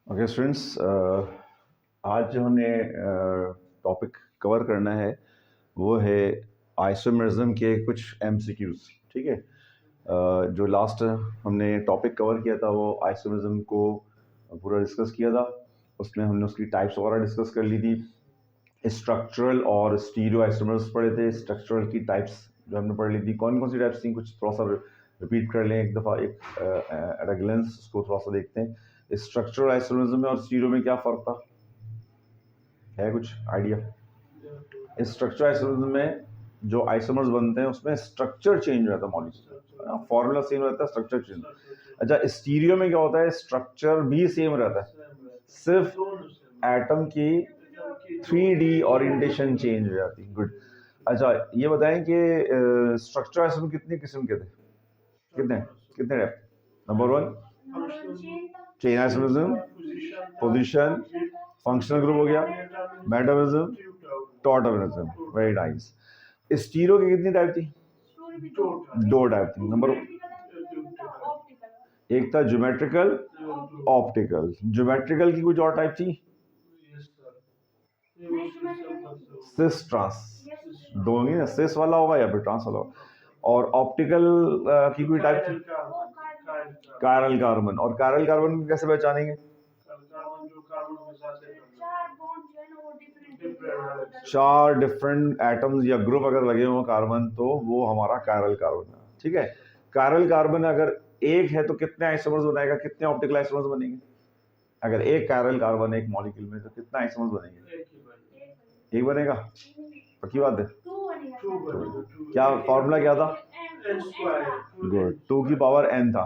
Okay students, आज जो हमें टॉपिक कवर करना है वो है आइसोमेरिज्म के कुछ एमसीक्यूज। ठीक है। जो लास्ट हमने टॉपिक कवर किया था वो आइसोमेरिज्म को पूरा डिस्कस किया था। उसमें हमने उसकी टाइप्स वगैरह डिस्कस कर ली थी। स्ट्रक्चरल और स्टीरियो आइसोमर्स पढ़े थे। स्ट्रक्चरल की टाइप्स जो हमने पढ़ ली थी, कौन कौन सी टाइप्स थी, कुछ थोड़ा सा रिपीट कर लें एक दफ़ा, एक एट अ ग्लेंस उसको थोड़ा सा देखते हैं। स्ट्रक्चरल आइसोमरिज्म में और स्टीरियो में क्या फ़र्क था, है कुछ आइडिया? स्ट्रक्चरल आइसोमरिज्म में जो आइसोमर्स बनते हैं उसमें स्ट्रक्चर चेंज रहता है, मॉलिक्यूल फॉर्मूला सेम रहता है, स्ट्रक्चर चेंज। अच्छा, स्टीरियो में क्या होता है, स्ट्रक्चर भी सेम रहता है, सिर्फ एटम की 3D ओरिएंटेशन चेंज हो जाती है। गुड। अच्छा, ये बताएं कि स्ट्रक्चर आइसोमर कितनी किस्म के थे, कितने कितने type? Number one chain isomerism, position, functional group हो गया, metamerism, tautomerism. Very nice. Stereo की कितनी टाइप थी? दो टाइप थी। नंबर एक था ज्योमेट्रिकल, ऑप्टिकल। ज्योमेट्रिकल की कुछ और टाइप थी, सिस ट्रांस, दो होंगी ना, सिस वाला होगा या फिर ट्रांस वाला होगा। और ऑप्टिकल की कोई टाइप थी, कायरल कार्बन। और कायरल कार्बन को कैसे पहचानेंगे? चार डिफरेंट एटम्स या ग्रुप अगर लगे हुए कार्बन तो वो हमारा कायरल कार्बन है। ठीक है। कायरल कार्बन अगर एक है तो कितने आइसोमर्स बनाएगा, कितने ऑप्टिकल आइसोमर्स बनेंगे? अगर एक कायरल कार्बन एक मॉलिक्यूल में तो कितना आइसोमर्स बनेंगे? एक बनेगा, पक्की बात है। क्या फॉर्मूला क्या था? गुड, 2 की पावर n था।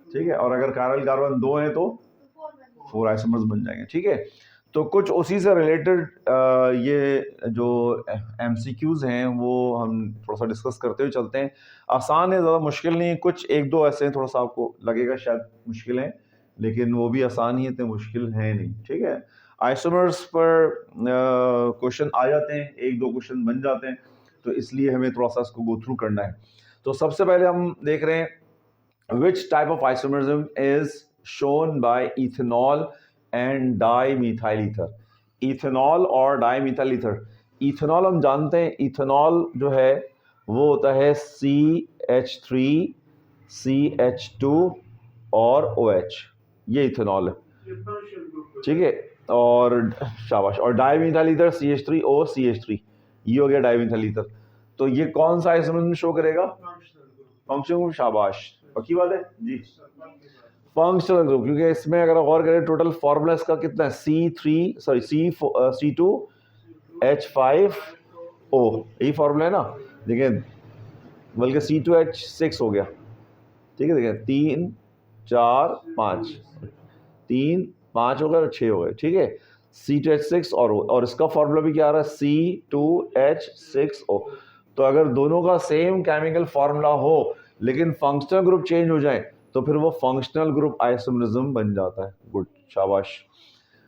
ठीक है। और अगर कायरल कार्बन दो है तो 4 आइसोमर्स बन जाएंगे। ठीक है। तो कुछ उसी से रिलेटेड ये जो एमसीक्यूज हैं वो हम थोड़ा सा डिस्कस करते हुए चलते हैं। आसान है, ज़्यादा मुश्किल नहीं है। कुछ एक दो ऐसे हैं थोड़ा सा आपको लगेगा शायद मुश्किल है, लेकिन वो भी आसान ही है, इतने मुश्किल है नहीं। ठीक है। आइसोमर्स पर क्वेश्चन आ जाते हैं, एक दो क्वेश्चन बन जाते हैं, तो इसलिए हमें थोड़ा सा इसको गो थ्रू करना है। तो सबसे पहले हम देख रहे हैं which type of isomerism is shown by ethanol and dimethyl ether. Ethanol और डाईमिथाइल ईथर। इथेनॉल हम जानते हैं, इथेनॉल जो है वो होता है CH3 CH2 और OH, ये इथेनॉल है। ठीक है। और शाबाश, और डाईमिथाइल ईथर CH3O CH3, ये हो गया डाईमिथाइल ईथर। तो ये कौन सा आइसोमरिज्म शो करेगा? Functional group. शाबाश, पक्की बात है जी, फंक्शनल ग्रुप। क्योंकि इसमें अगर गौर करें टोटल फॉर्मूला इसका कितना है, C2H5O, यही फॉर्मूला है ना। देखिए, बल्कि C2H6 हो गया। ठीक है, देखिए 3 4 5, 3 5 हो गए और 6 हो गए। ठीक है। C2H6 और इसका फॉर्मूला भी क्या आ रहा है, C2H6O। तो अगर दोनों का सेम केमिकल फॉर्मूला हो लेकिन फंक्शनल ग्रुप चेंज हो जाए तो फिर वो फंक्शनल ग्रुप आइसोमरिज्म बन जाता है। गुड, शाबाश।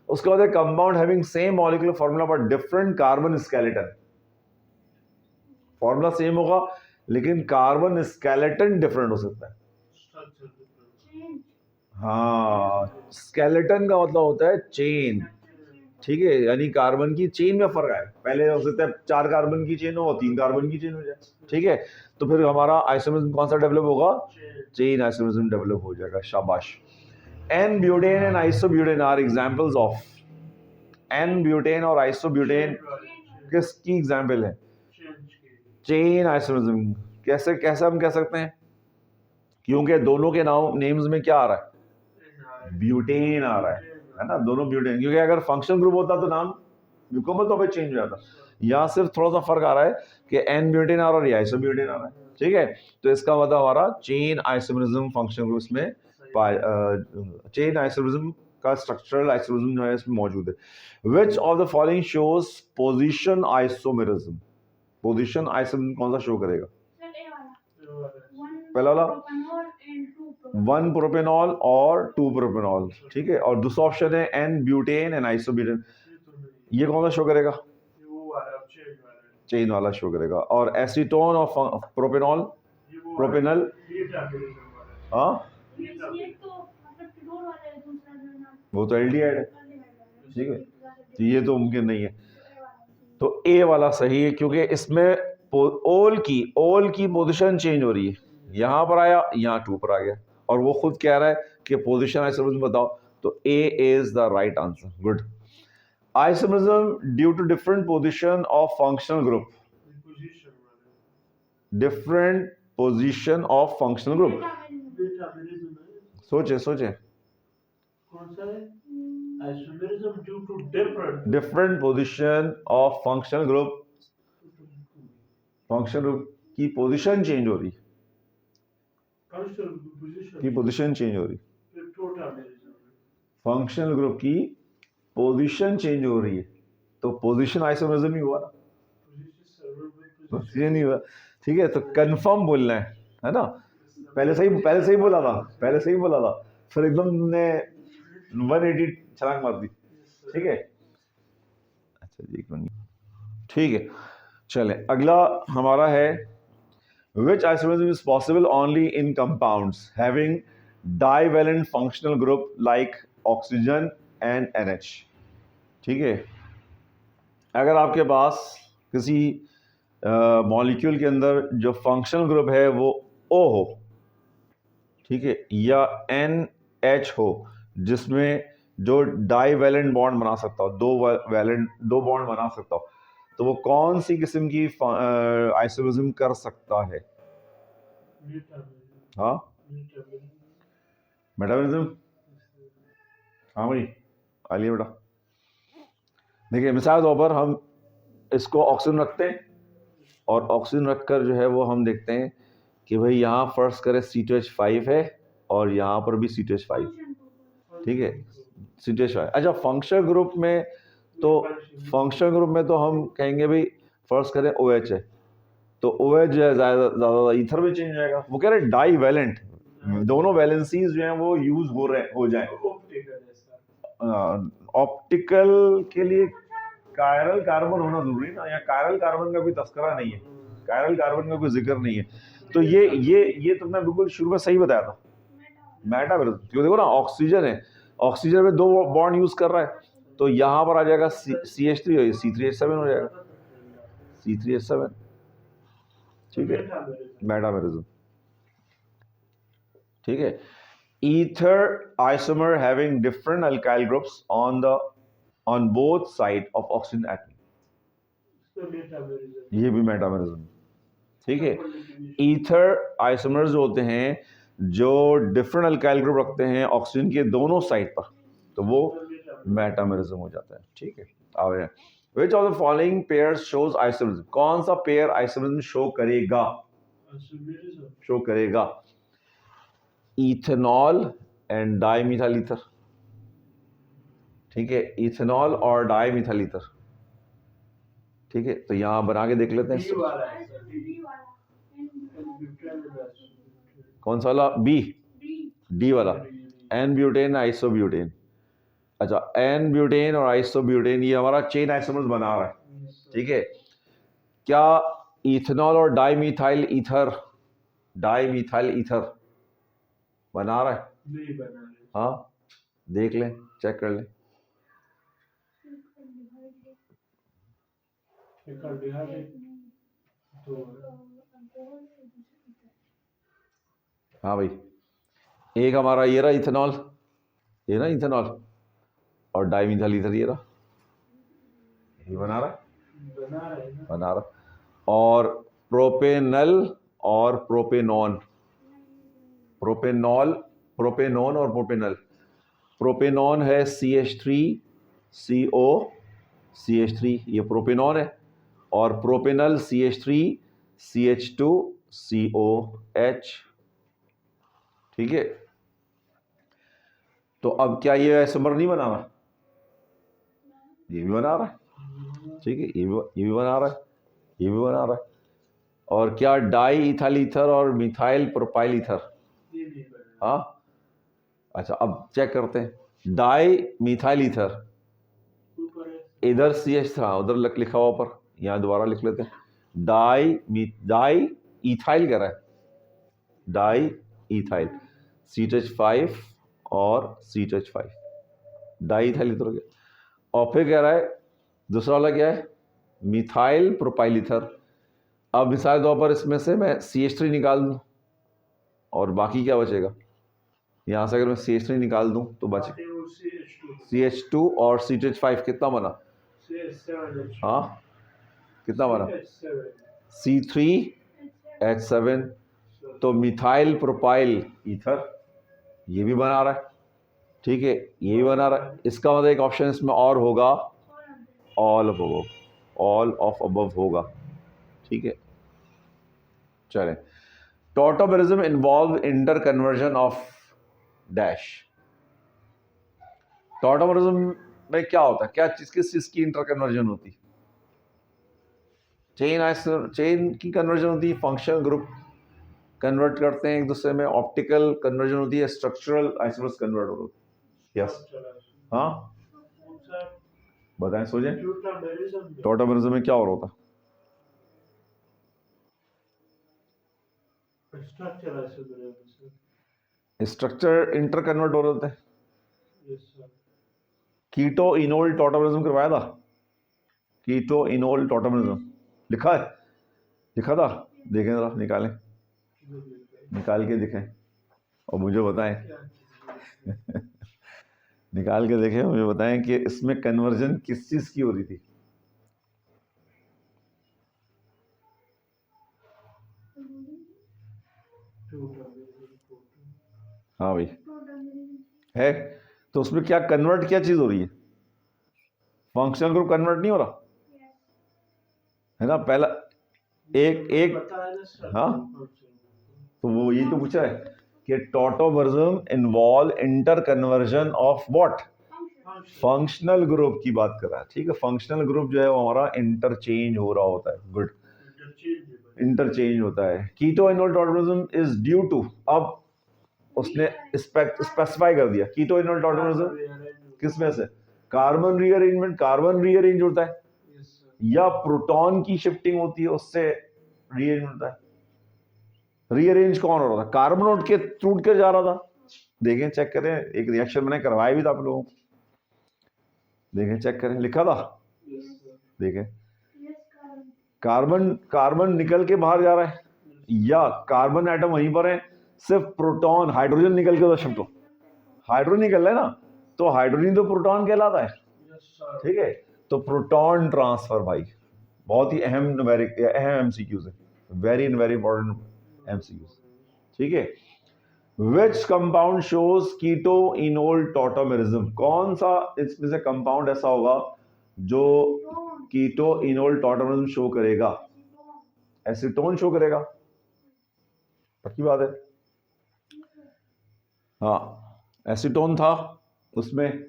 उसके बाद compound having same molecular formula but different carbon skeleton. Formula same होगा लेकिन कार्बन स्केलेटन डिफरेंट हो सकता है। हाँ, स्केलेटन का मतलब होता है चेन। ठीक है, यानी कार्बन की चेन में फर्क आए। पहले हो सकता है 4 कार्बन की चेन हो और 3 कार्बन की चेन हो जाए। ठीक है। तो फिर हमारा आइसोमरिज्म कौन सा डेवलप होगा? चेन आइसोमरिज्म डेवलप हो जाएगा। शाबाश। N butane and isobutane are examples of. N butane और आइसोब्यूटेन किसकी एग्जांपल है? Chain isomerism. कैसे कैसे हम कह सकते हैं? क्योंकि दोनों के नाम नेम्स में क्या आ रहा है? ब्यूटेन आ रहा है ना, दोनों ब्यूटेन। क्योंकि अगर फंक्शनल ग्रुप होता तो नाम मुकम्मल तौर पे चेंज हो जाता। यहाँ सिर्फ थोड़ा सा फर्क आ रहा है कि एन ब्यूटेन आ रहा है या आइसोब्यूटेन आ रहा है। ठीक है। तो इसका मतलब हमारा चेन आइसोमरिज्म फंक्शनल ग्रुप्स में चेन आइसोमरिज्म का स्ट्रक्चरल आइसोमरिज्म जो है इसमें मौजूद है। Which of the following shows position isomerism. Position isomerism कौन सा शो करेगा? पहला वाला 1 प्रोपेनॉल और 2 प्रोपेनॉल। ठीक है। और दूसरा ऑप्शन है एन ब्यूटेन एंड आइसोब्यूटेन, ये कौन सा शो करेगा? चेन वाला शो करेगा। और एसीटोन और प्रोपेनॉल, प्रोपेनल, हाँ वो तो एल्डिहाइड है, ठीक है, तो ये तो मुमकिन नहीं है। तो ए वाला सही है, क्योंकि इसमें ओल की पोजीशन चेंज हो रही है, यहां पर आया, यहाँ 2 पर आ गया, और वो खुद कह रहा है कि पोजीशन आइसोमरिज्म बताओ, तो A is the right answer. Good. Isomerism due to different position of functional group, different position of functional group. सोचे कौन सा है? Isomerism due to different position of functional group, functional group की position change हो रही, position change हो रही, functional group की पोजीशन चेंज हो रही है, तो पोजीशन आइसोमरिज्म ही हुआ ना, पोजीशन ही हुआ, ठीक है। तो कंफर्म बोलना है ना, पहले सही बोला था, फिर एकदम ने 180 छलांग मार दी, ठीक है। अच्छा जी, ठीक है, चले अगला हमारा है, which isomerism is possible only in compounds having divalent functional group like oxygen and NH, ठीक है। अगर आपके पास किसी मॉलिक्यूल के अंदर जो फंक्शनल ग्रुप है वो O हो, ठीक है, या NH हो, जिसमें जो डाईवैलेंट बॉन्ड बना सकता हो, दो बॉन्ड बना सकता हो, तो वो कौन सी किस्म की आइसोमरिज्म कर सकता है? हाँ, मेटामरिज्म। हाँ भाई, आलिए बेटा। देखिए, मिसाल तौर पर हम इसको ऑक्सीजन रखते हैं, और ऑक्सीजन रखकर जो है वो हम देखते हैं कि भाई यहाँ फर्स्ट करें C2H5 है, और यहाँ पर भी C2H5, ठीक है, C2H5। अच्छा, फंक्शनल ग्रुप में तो हम कहेंगे भाई फर्स्ट करें OH है, तो OH जो है ज़्यादा ईथर में चेंज हो जाएगा। वो कह रहे हैं डाई वैलेंट, दोनों वैलेंसीज जो हैं वो यूज हो जाए। ऑप्टिकल के लिए कायरल कार्बन होना जरूरी ना, या कायरल कार्बन का कोई तस्करा नहीं है, कायरल कार्बन का कोई जिक्र नहीं है, तो ये तुमने बिल्कुल शुरू में सही बताया था, मेटामरिज्म। क्यों, देखो ना, ऑक्सीजन है, ऑक्सीजन में 2 बॉन्ड यूज कर रहा है, तो यहां पर आ जाएगा CH3 और C3H7 हो जाएगा, C3H7, ठीक है, मेटामरिज्म, ठीक है। Ether isomer having different alkyl groups on both side of oxygen atom, ये भी मेटामरिज्म, ठीक है। ईथर आइसोमर्स होते हैं जो डिफरेंट अल्काइल ग्रुप रखते हैं ऑक्सीजन के दोनों साइड पर, तो वो मेटामरिज्म हो जाता है, ठीक है। आगे, which of the following pairs shows isomerism, कौन सा पेयर आइसोमरिज्म शो करेगा? इथेनॉल एंड डाइमिथाइल ईथर, ठीक है, इथेनॉल और डाइमिथाइल ईथर, ठीक है। तो यहां बना के देख लेते हैं, कौन सा वाला? डी वाला, एन ब्यूटेन आइसोब्यूटेन। अच्छा, एन ब्यूटेन और आइसोब्यूटेन ये हमारा चेन आइसोमर्स बना रहा है, ठीक है। क्या इथेनॉल और डाइमिथाइल ईथर बना रहा है? नहीं बना रहा। हाँ, देख लें, चेक कर लें। हाँ भाई, एक हमारा ये रहा इथेनॉल, ये ना इथेनॉल, और डाइमिथाइल ईथर ये रहा, ये बना रहा। और प्रोपेनल और प्रोपेनॉन और प्रोपेनल। प्रोपेनॉन है CH3CO CH3, ये प्रोपेनॉन है, और प्रोपेनल CH2CH2COH, ठीक है। तो अब क्या ये आइसोमर नहीं बना रहा? ये भी बना रहा है, ठीक है, ये भी बना रहा है, और क्या डाई इथाइल ईथर और मिथाइल प्रोपाइल ईथर? हाँ, अच्छा, अब चेक करते हैं। डाई मिथाइल ईथर, इधर CH था, उधर लिखा हुआ पर, यहाँ दोबारा लिख लेते हैं। डाई इथाइल कह रहा है, डाई इथाइल, C2H5 और C2H5, डाईइथाइल ईथर हो गया। और फिर कह रहा है दूसरा वाला क्या है, मिथाइल प्रोपाइल ईथर। अब मिसाल के तौर पर इसमें से मैं CH3 निकाल दूं और बाकी क्या बचेगा, यहाँ से अगर मैं CH3 निकाल दूं तो बचे CH2 और CH5 कितना बना, हाँ कितना बना, C3H7। तो मिथाइल प्रोपाइल ईथर ये भी बना रहा है, ठीक है, ये भी बना रहा है। इसका मतलब एक ऑप्शन इसमें और होगा, all of above, all of above होगा, ठीक है। चलें, tautomerism involve inter conversion of dash. Tautomerism में क्या होता है, क्या चीज किस चीज की इंटर कन्वर्जन होती है, चेन की कन्वर्जन होती है, फंक्शनल ग्रुप कन्वर्ट करते हैं एक दूसरे में, ऑप्टिकल कन्वर्जन होती है, स्ट्रक्चरल आइसोमर्स कन्वर्ट होती है। यस, हाँ बताएं, सोचें, टॉटोमेरिज्म में क्या हो रहा होता, स्ट्रक्चर इंटर कन्वर्ट हो रहे होते हैं। कीटो इनोल टॉटोमेरिज्म करवाया था, कीटो इनोल टॉटोमेरिज्म लिखा है, लिखा था, देखें जरा, निकालें, निकाल के दिखें और मुझे बताएं निकाल के देखें, मुझे बताएं कि इसमें कन्वर्जन किस चीज की हो रही थी। हाँ भाई है, तो उसमें क्या कन्वर्ट, क्या चीज हो रही है, फंक्शनल ग्रुप कन्वर्ट नहीं हो रहा है ना, पहला एक हाँ, तो वो यही तो पूछा है कि tautomerism involve inter conversion of what, functional group की बात कर रहा है, ठीक है। फंक्शनल ग्रुप जो है वो हमारा इंटरचेंज हो रहा होता है, गुड, इंटरचेंज होता है। Keto enol tautomerism is due to, अब उसने स्पेसिफाई कर दिया, कीटो इनोल टॉटोमेरिज्म किस में से, कार्बन रीअरेंजमेंट, कार्बन रीअरेंज होता है या प्रोटॉन की शिफ्टिंग होती है उससे रीअरेंज होता है। रीअरेंज कौन हो रहा था, कार्बन उठ के टूट कर जा रहा था, देखें चेक करें, एक रिएक्शन मैंने करवाया भी था आप लोगों को, देखें चेक करें, लिखा था, देखें, कार्बन कार्बन निकल के बाहर जा रहा है या कार्बन एटम वहीं पर है, सिर्फ प्रोटॉन हाइड्रोजन निकल के उधर शिफ्ट हो, हाइड्रोजन निकल रहा है ना, तो हाइड्रोजन तो प्रोटॉन कहलाता है, ठीक है। तो प्रोटॉन ट्रांसफर भाई बहुत ही अहम न्यूमेरिक, अहम एमसीक्यूज है, वेरी इंपॉर्टेंट एमसीक्यूज, ठीक है। Which compound shows keto enol tautomerism, कौन सा इसमें से कंपाउंड ऐसा होगा जो कीटो इनोल टॉटोमेरिज्म शो करेगा, एसीटोन शो करेगा, पक्की बात है, हाँ एसीटोन था उसमें,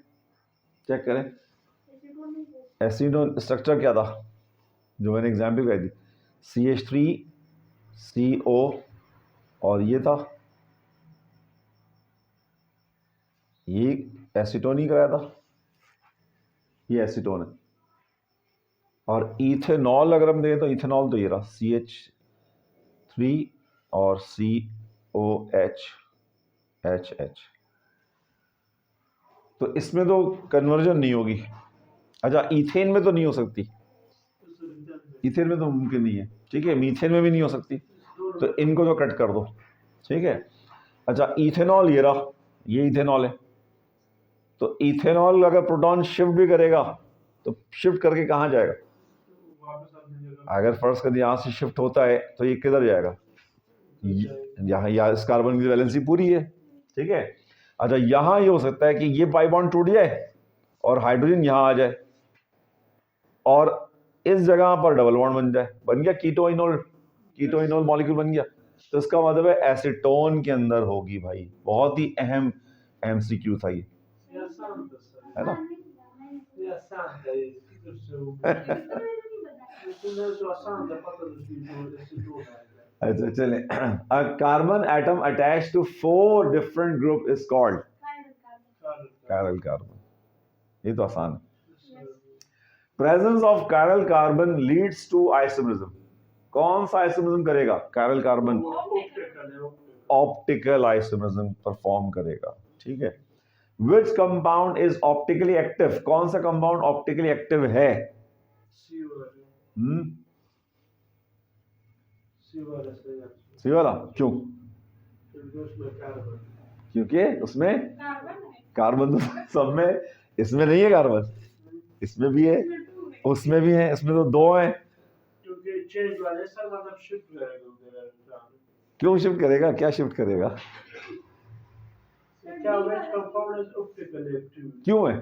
चेक करें, एसीटोन स्ट्रक्चर क्या था जो मैंने एग्जाम्पल लगाई थी, CH3CO और ये था, ये एसीटोन ही कराया था, ये एसीटोन है। और इथेनॉल अगर हम दें तो इथेनॉल तो ये रहा, CH3 और COH, तो इसमें तो कन्वर्जन नहीं होगी। अच्छा, इथेन में तो नहीं हो सकती, इथेन में तो मुमकिन नहीं है, ठीक है, मीथेन में भी नहीं हो सकती, तो इनको तो कट कर दो, ठीक है। अच्छा, इथेनॉल ये रहा, ये इथेनॉल है, तो इथेनॉल अगर प्रोटॉन शिफ्ट भी करेगा तो शिफ्ट करके कहाँ जाएगा, अगर फर्स्ट कर यहाँ से शिफ्ट होता है तो ये किधर जाएगा, यहाँ, या इस कार्बन की वैलेंसी पूरी है, ठीक है। अच्छा, यहाँ ये हो सकता है कि ये पाई बॉन्ड टूट जाए और हाइड्रोजन यहाँ आ जाए और इस जगह पर डबल बॉन्ड बन जाए, बन गया कीटो इनोल मॉलिक्यूल बन गया, तो इसका मतलब है एसीटोन के अंदर होगी भाई, बहुत ही अहम एमसीक्यू था ये, है ना अच्छा चलें, a carbon atom attached to 4 different group is called chiral carbon, ये तो आसान है। Presence of chiral carbon leads to isomerism, कौन सा आइसोमरिज्म करेगा, chiral carbon optical isomerism perform करेगा, ठीक है। Which compound is optically active, कौन सा कंपाउंड ऑप्टिकली एक्टिव है? सी वाला हम्म, सी वाला सही आंसर सी वाला क्यों? क्योंकि उसमें कार्बन क्योंकि उसमें कार्बन तो सब में, इसमें नहीं है कार्बन, इसमें भी है, उसमें भी है, इसमें तो दो हैं। क्योंकि चेंज वाले सर मतलब शिफ्ट करेगा उधर क्यों शिफ्ट करेगा, क्या शिफ्ट करेगा? क्या which compound is optically active क्यों है?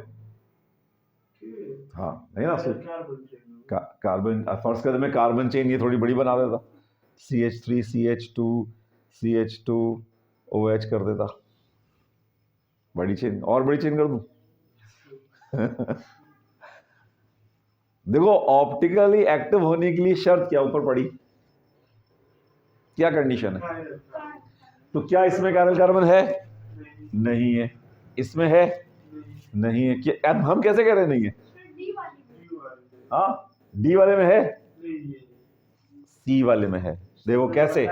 क्यों हाँ नहीं ना, कार्बन चेंज कार्बन फर्स्ट कदम में कार्बन चेन ये थोड़ी बड़ी बना देता, CH3 CH2 CH2 OH कर देता, बड़ी चेन, और बड़ी चेन कर दूं? देखो ऑप्टिकली एक्टिव होने के लिए शर्त क्या ऊपर पड़ी, क्या कंडीशन है? तो क्या इसमें काइरल कार्बन है? नहीं है। इसमें है? नहीं है। क्या हम कैसे कह रहे नहीं है? हाँ, डी वाले में है, सी वाले में है। देखो कैसे,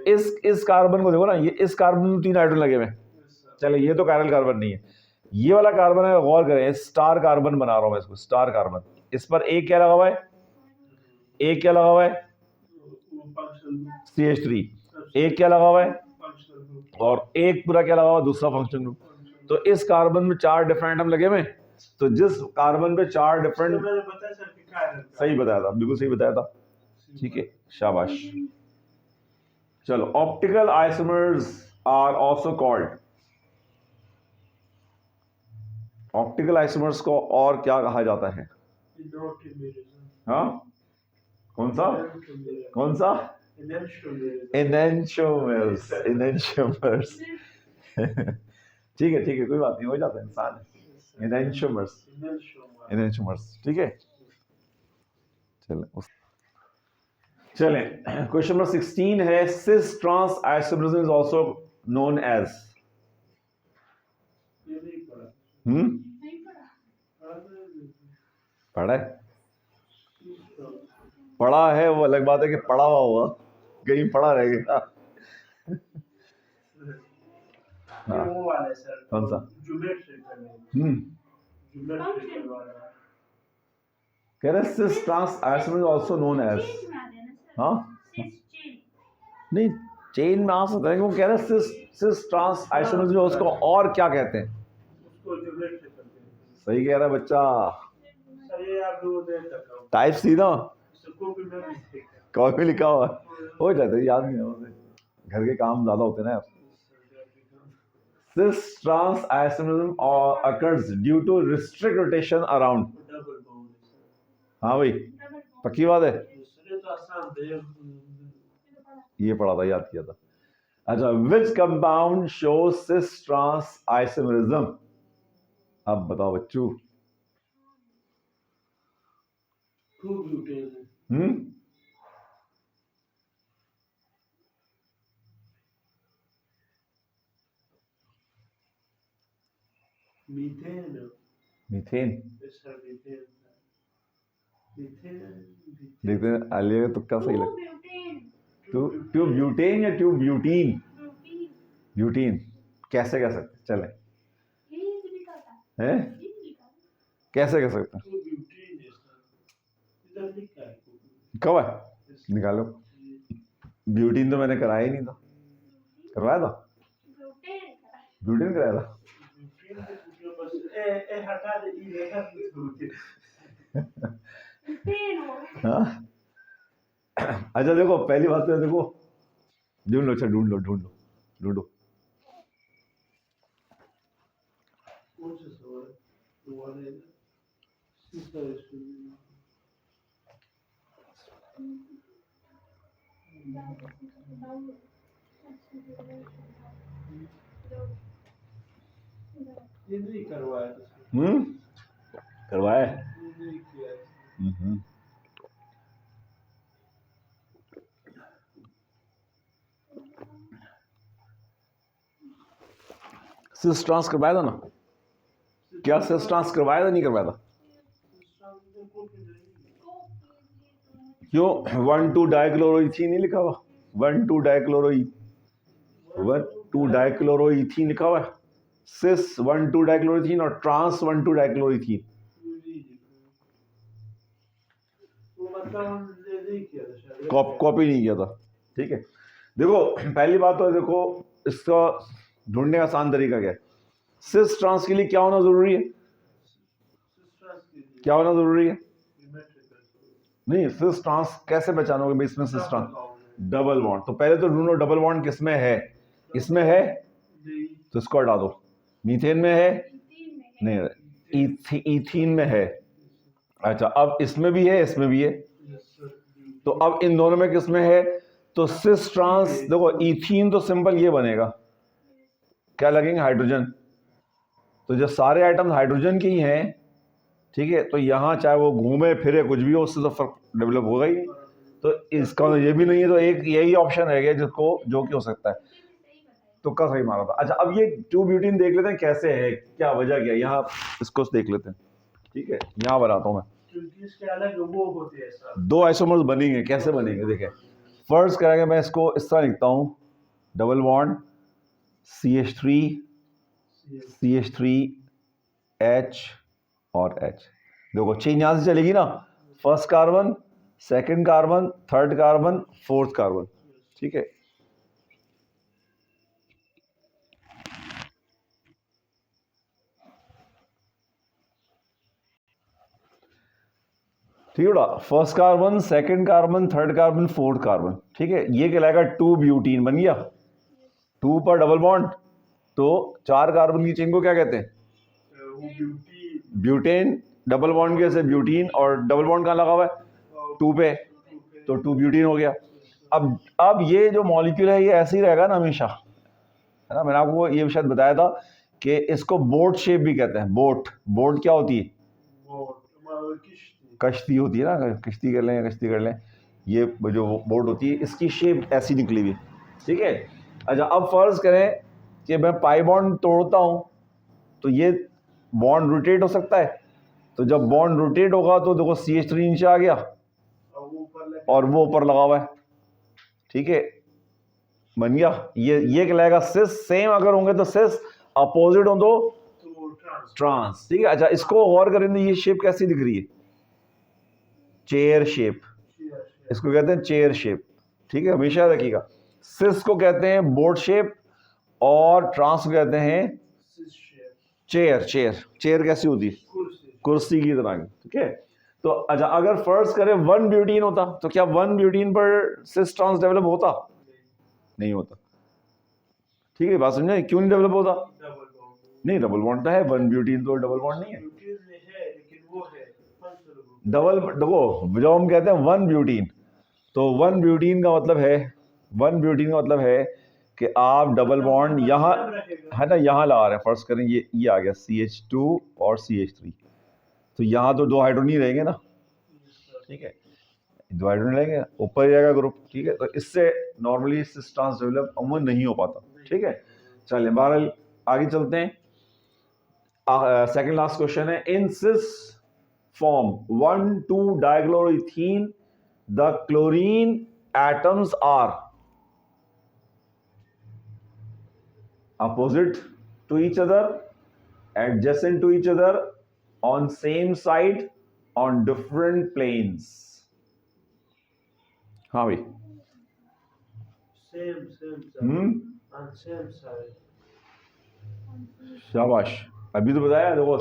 इस कार्बन को देखो ना, ये इस कार्बन में 3 हाइड्रोजन लगे हुए हैं, चलो ये तो काइरल कार्बन नहीं है। ये वाला कार्बन है, गौर करें, स्टार कार्बन बना रहा हूं मैं इसको, स्टार कार्बन। इस पर एक क्या लगा हुआ है? एक क्या लगा हुआ है? CH3। एक क्या लगा हुआ है? और एक पूरा क्या लगा हुआ? दूसरा फंक्शन ग्रुप। तो इस कार्बन में 4 डिफरेंट एटम लगे हुए, तो जिस कार्बन पे 4 डिफरेंट, सही बताया था, बिल्कुल सही बताया था, ठीक है, शाबाश। चलो, optical isomers are also called, optical isomers को और क्या कहा जाता है? हाँ, कौन सा? कौन सा? Enantiomers, enantiomers. ठीक है, कोई बात नहीं, हो जाता है, इंसान है। एनेंटियोमर्स, एनेंटियोमर्स, ठीक है। चलें, क्वेश्चन नंबर 16 है, cis trans isomerism is also known as, पढ़ा है? पढ़ा है वो अलग बात है कि पढ़ा हुआ होगा, कहीं पढ़ा रहेगा। हाँ, कौन सा? कह रहे cis trans isomerism is also known as, हाँ नहीं, चेन में आ सकता है, वो कह रहे सिस ट्रांस आइसोमरिज्म, उसको और क्या कहते हैं? सही कह रहा है बच्चा, टाइप सी ना, कॉपी लिखा हुआ हो जाता है, याद नहीं होता, घर के काम ज्यादा होते ना यार। Cis trans isomerism occurs due to restrict rotation around, हाँ भाई पक्की बात है, ये पढ़ा था, याद किया था। अच्छा, which compound shows cis trans isomerism? अब बताओ बच्चू। मीथेन, देखते हैं आलिया का तुक्का सही लगा। ट्यूब ब्यूटेन या ट्यूब ब्यूटीन? ब्यूटीन कैसे कह सकते, चले हैं, कैसे कह सकते हैं? कब है, निकालो। ब्यूटीन तो मैंने कराया ही नहीं था, करवाया था? ब्यूटीन कराया था। हाँ? अच्छा देखो, पहली बात तो देखो, ढूंढ लो, अच्छा ढूंढ लो। करवाया है। सिस ट्रांस करवाया था ना? क्या सिस ट्रांस करवाया था, नहीं करवाया था? क्यों 1,2 डाइक्लोरोइथीन नहीं लिखा हुआ? 1,2 डाइक्लोरोइथीन लिखा हुआ है, सिस 1,2 डाइक्लोरोथीन और ट्रांस 1,2 डाइक्लोरोथीन। वो मतलब हम नहीं किया था शायद। कॉपी नहीं किया था। ठीक है, देखो पहली बात तो देखो इसका ढूंढने का आसान तरीका क्या है। सिस ट्रांस के लिए क्या होना जरूरी है, क्या होना जरूरी है? नहीं, सिस ट्रांस कैसे पहचानोगे भाई इसमें सिस ट्रांस? Double bond. तो पहले तो ढूंढो डबल बॉन्ड किसमें है। इसमें है तो इसको हटा दो। मीथेन में है नहीं, इथीन में है। अच्छा, अब इसमें भी है, इसमें भी है। तो अब इन दोनों में किसमें है? तो सिस ट्रांस, देखो इथीन तो सिंपल ये बनेगा, क्या लगेंगे? हाइड्रोजन। तो जो सारे आइटम हाइड्रोजन के ही हैं, ठीक है, तो यहाँ चाहे वो घूमे फिरे कुछ भी हो, उससे तो फर्क डेवलप होगा ही नहीं। तो इसका तो ये भी नहीं है, तो एक यही ऑप्शन रह गया जिसको जो कि हो सकता है। तुक्का सही मारा था। अच्छा, अब ये 2 ब्यूटीन देख लेते हैं कैसे है, क्या वजह क्या है, यहाँ इसको देख लेते हैं। ठीक है, यहाँ बनाता हूँ मैं। क्योंकि इसके अलग वो होते हैं सर। 2 आइसोमर्स बनेंगे, कैसे बनेंगे देखें। फर्स्ट करेंगे, मैं इसको इस तरह लिखता हूँ, डबल बॉन्ड CH3 H और H। देखो चेन यहां से चलेगी ना, first carbon, second carbon, third carbon, fourth carbon. ठीक है, ठीक है, first carbon, second carbon, third carbon, fourth carbon. ठीक है, ये कहलाएगा 2 ब्यूटीन बन गया। 2 पर डबल बॉन्ड, तो 4 कार्बन की चेन को क्या कहते हैं? ब्यूटेन। डबल बॉन्ड कैसे? ब्यूटीन। और डबल बॉन्ड कहाँ लगा हुआ है? 2 पे, तो 2 ब्यूटीन हो गया। अब ये जो मॉलिक्यूल है ये ऐसे ही रहेगा ना हमेशा, है ना। मैंने आपको ये शायद बताया था कि इसको बोट शेप भी कहते हैं। बोट क्या होती है? कश्ती होती है ना, कश्ती कर लें, कश्ती कर लें, ये जो बोट होती है इसकी शेप ऐसी निकली हुई। ठीक है, अच्छा अब फर्ज करें कि मैं पाई बॉन्ड तोड़ता हूं, तो ये बॉन्ड रोटेट हो सकता है। तो जब बॉन्ड रोटेट होगा तो देखो CH3 नीचे आ गया और वो ऊपर लगा हुआ है। ठीक है, बन गया। ये कहलाएगा सिस। सेम अगर होंगे तो सिस, अपोजिट हो तो ट्रांस। ठीक है, अच्छा इसको गौर करेंगे, ये शेप कैसी दिख रही है? चेयर शेप, इसको कहते हैं चेयर शेप। ठीक है, हमेशा रखिएगा। सिस को कहते हैं बोट शेप और ट्रांस को कहते हैं चेयर। चेयर कैसी होती है? कुर्सी की तरह की। ठीक है, तो अच्छा अगर फर्स्ट करें 1 ब्यूटीन होता, तो क्या 1 ब्यूटीन पर सिस ट्रांस डेवलप होता? नहीं होता। ठीक है, बात समझे? क्यों नहीं डेवलप होता? नहीं, डबल बॉन्ड तो है, 1 ब्यूटीन तो डबल बॉन्ड नहीं है। डबल, देखो जब हम कहते हैं 1 ब्यूटीन, तो 1 ब्यूटीन का मतलब है, 1 ब्यूटीन का मतलब है कि आप डबल बॉन्ड यहाँ, है ना, यहाँ लगा रहे हैं। फर्स्ट करें ये आ गया CH2 और CH3, तो यहाँ तो 2 हाइड्रोजन ही रहेंगे ना। ठीक है, 2 हाइड्रोजन रहेंगे, ऊपर ही रहेगा ग्रुप। ठीक है, तो इससे नॉर्मली सिस ट्रांस डेवलप अमूमन नहीं हो पाता। ठीक है, चलिए बहरहाल आगे चलते हैं। सेकंड लास्ट क्वेश्चन है, इन सिस form 1,2 dichloroethene, the chlorine atoms are opposite to each other, adjacent to each other, on same side, on different planes. हाँ भाई, on same side. शाबाश, अभी तो बताया। देखो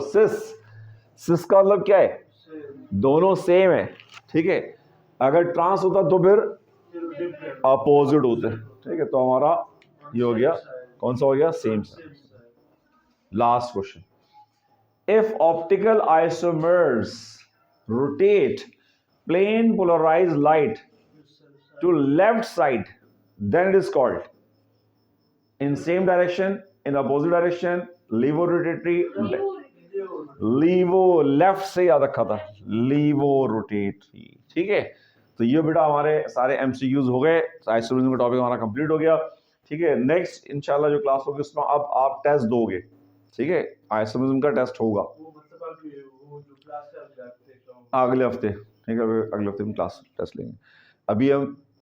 सिस का मतलब क्या है? दोनों सेम है। ठीक है, अगर ट्रांस होता तो फिर अपोजिट होते। ठीक है, तो हमारा ये हो गया, कौन सा हो गया? Same. Last question, if optical isomers rotate plane polarized light to left side, then it is called in same direction, in opposite direction, levorotatory, levo, left से याद रखा था, लीवो रोटेटरी। ठीक है, तो ये बेटा हमारे सारे MCQs हो गए, आइसोमरिज्म का टॉपिक हमारा कंप्लीट हो गया। ठीक है, नेक्स्ट इंशाल्लाह जो क्लास होगी उसमें अब आप टेस्ट दोगे। ठीक है, आइसोमरिज्म का टेस्ट होगा अगले हफ्ते। ठीक है, अगले हफ्ते हम क्लास टेस्ट लेंगे। अभी हम